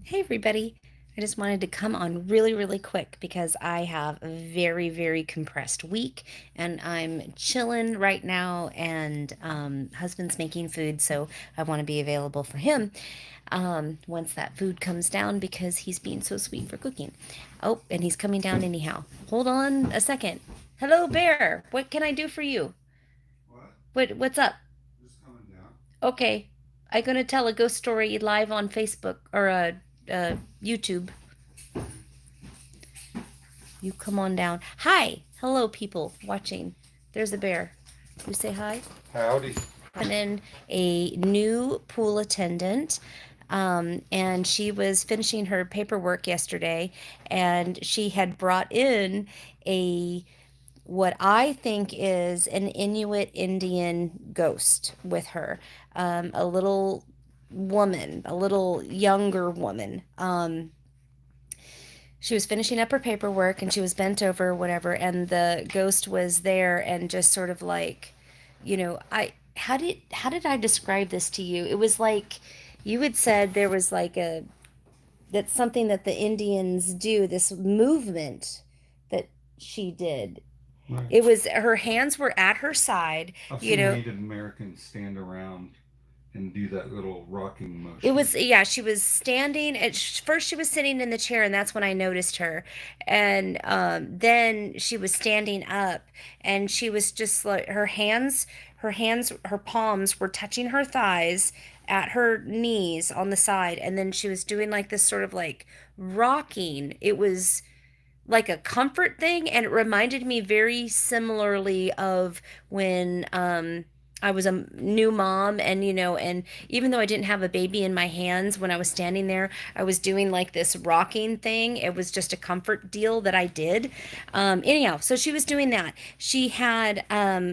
Hey everybody. I just wanted to come on really, really quick because I have a very, very compressed week and I'm chilling right now and husband's making food, so I want to be available for him once that food comes down because he's being so sweet for cooking. Oh, and he's coming down anyhow. Hold on a second. Hello, Bear. What can I do for you? What? What's up? Just coming down. Okay. I'm gonna tell a ghost story live on Facebook or YouTube. You come on down. Hi. Hello, people watching. There's a bear. You say hi. Howdy. And then a new pool attendant. And she was finishing her paperwork yesterday, and she had brought in a what I think is an Inuit Indian ghost with her, a little woman, a little younger woman. She was finishing up her paperwork and she was bent over, whatever, and the ghost was there and just sort of like, I how did I describe this to you? It was like you had said there was like a that's something that the Indians do, this movement that she did. Right. It was her hands were at her side, I've you seen know, Native Americans stand around and do that little rocking it motion. was, yeah, she was standing at first she was sitting in the chair and that's when I noticed her. And then she was standing up and she was just like her palms were touching her thighs at her knees on the side, and then she was doing like this sort of like rocking. It was like a comfort thing, and it reminded me very similarly of when I was a new mom, and and even though I didn't have a baby in my hands when I was standing there, I was doing like this rocking thing. It was just a comfort deal that I did. Anyhow, so she was doing that. She had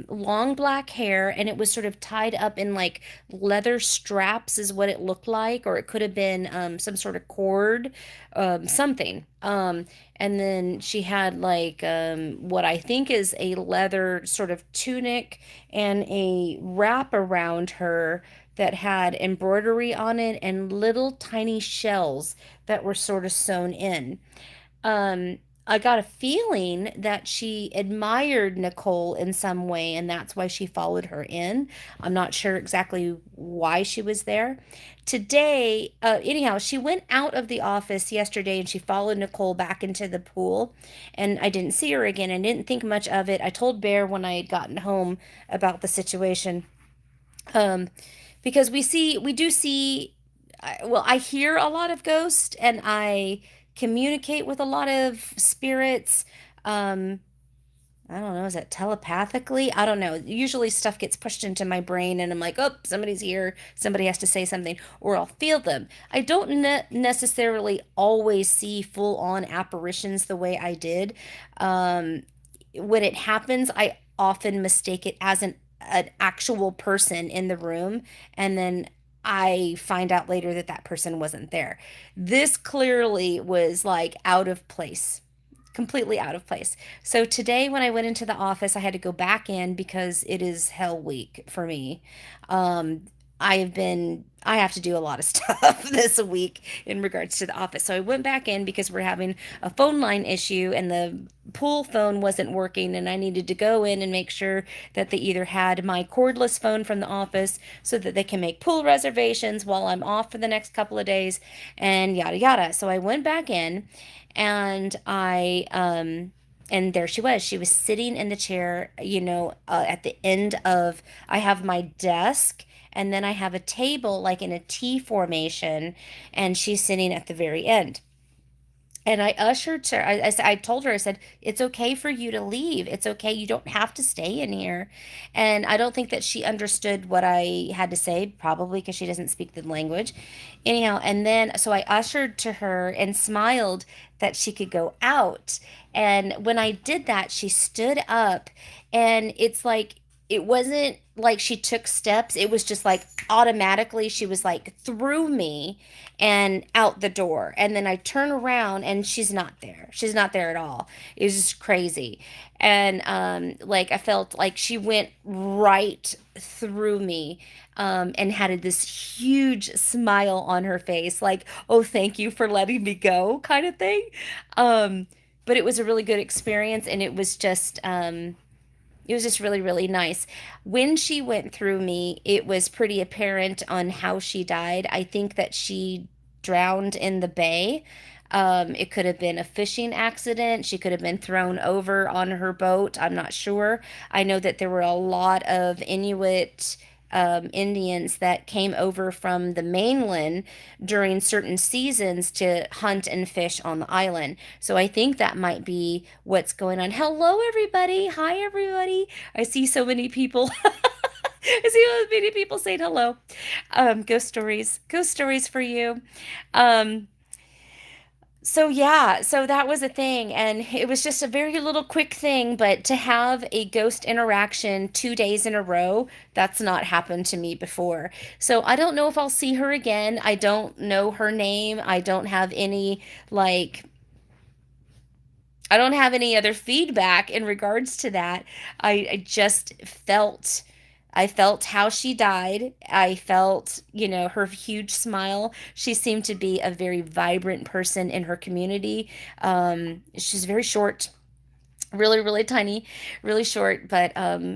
long black hair and it was sort of tied up in like leather straps is what it looked like, or it could have been some sort of cord, something. And then she had like what I think is a leather sort of tunic and a wrap around her that had embroidery on it and little tiny shells that were sort of sewn in. I got a feeling that she admired Nicole in some way, and that's why she followed her in. I'm not sure exactly why she was there. Today, anyhow, she went out of the office yesterday and she followed Nicole back into the pool, and I didn't see her again. I didn't think much of it. I told Bear when I had gotten home about the situation. Um, because we do see, well, I hear a lot of ghosts and I communicate with a lot of spirits. Um, I don't know, is that telepathically? I don't know. Usually stuff gets pushed into my brain and I'm like, oh, somebody's here. Somebody has to say something, or I'll feel them. I don't necessarily always see full on apparitions the way I did. Um, when it happens, I often mistake it as an actual person in the room, and then I find out later that that person wasn't there. This clearly was like out of place, completely out of place. So today, when I went into the office, I had to go back in because it is hell week for me. Um, I have to do a lot of stuff this week in regards to the office. So I went back in because we're having a phone line issue and the pool phone wasn't working, and I needed to go in and make sure that they either had my cordless phone from the office so that they can make pool reservations while I'm off for the next couple of days and yada yada. So I went back in and and there she was. She was sitting in the chair, at the end of, I have my desk and then I have a table like in a T formation, and she's sitting at the very end. And I ushered her. I told her, I said, it's okay for you to leave. It's okay. You don't have to stay in here. And I don't think that she understood what I had to say, probably because she doesn't speak the language. Anyhow, and then so I ushered to her and smiled that she could go out. And when I did that, she stood up, and it's like it wasn't like she took steps. It was just like automatically she was like through me and out the door. And then I turn around and she's not there. She's not there at all. It was just crazy. And like I felt like she went right through me, and had this huge smile on her face, like, oh, thank you for letting me go, kind of thing. Um, but it was a really good experience, and it was just really, really nice. When she went through me, it was pretty apparent on how she died. I think that she drowned in the bay. It could have been a fishing accident. She could have been thrown over on her boat. I'm not sure. I know that there were a lot of Inuit Indians that came over from the mainland during certain seasons to hunt and fish on the island. So I think that might be what's going on. Hello, everybody. Hi, everybody. I see so many people. I see so many people saying hello. Ghost stories for you. Um, so yeah, so that was a thing, and it was just a very little quick thing, but to have a ghost interaction 2 days in a row, that's not happened to me before. So I don't know if I'll see her again. I don't know her name. Like I don't have any other feedback in regards to that. I just felt, I felt how she died. I felt, her huge smile. She seemed to be a very vibrant person in her community. She's very short, really, really tiny, really short, but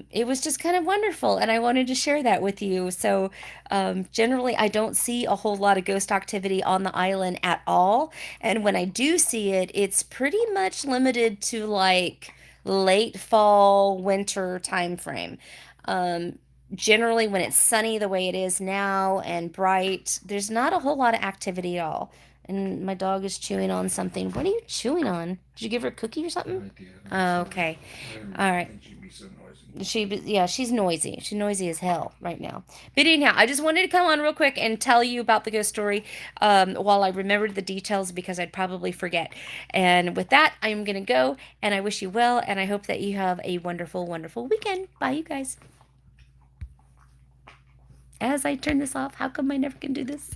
it was just kind of wonderful, and I wanted to share that with you. So, generally, I don't see a whole lot of ghost activity on the island at all, and when I do see it, it's pretty much limited to like late fall, winter time frame. Um, Generally, when it's sunny the way it is now and bright, there's not a whole lot of activity at all. And my dog is chewing on something. What are you chewing on? Did you give her a cookie or something? Right there. Oh, Sorry. okay. I didn't All right. think she'd be so noisy. Yeah, she's noisy. She's noisy as hell right now. But anyhow, I just wanted to come on real quick and tell you about the ghost story, while I remembered the details because I'd probably forget. And with that, I'm going to go, and I wish you well, and I hope that you have a wonderful, wonderful weekend. Bye, you guys. As I turn this off, how come I never can do this?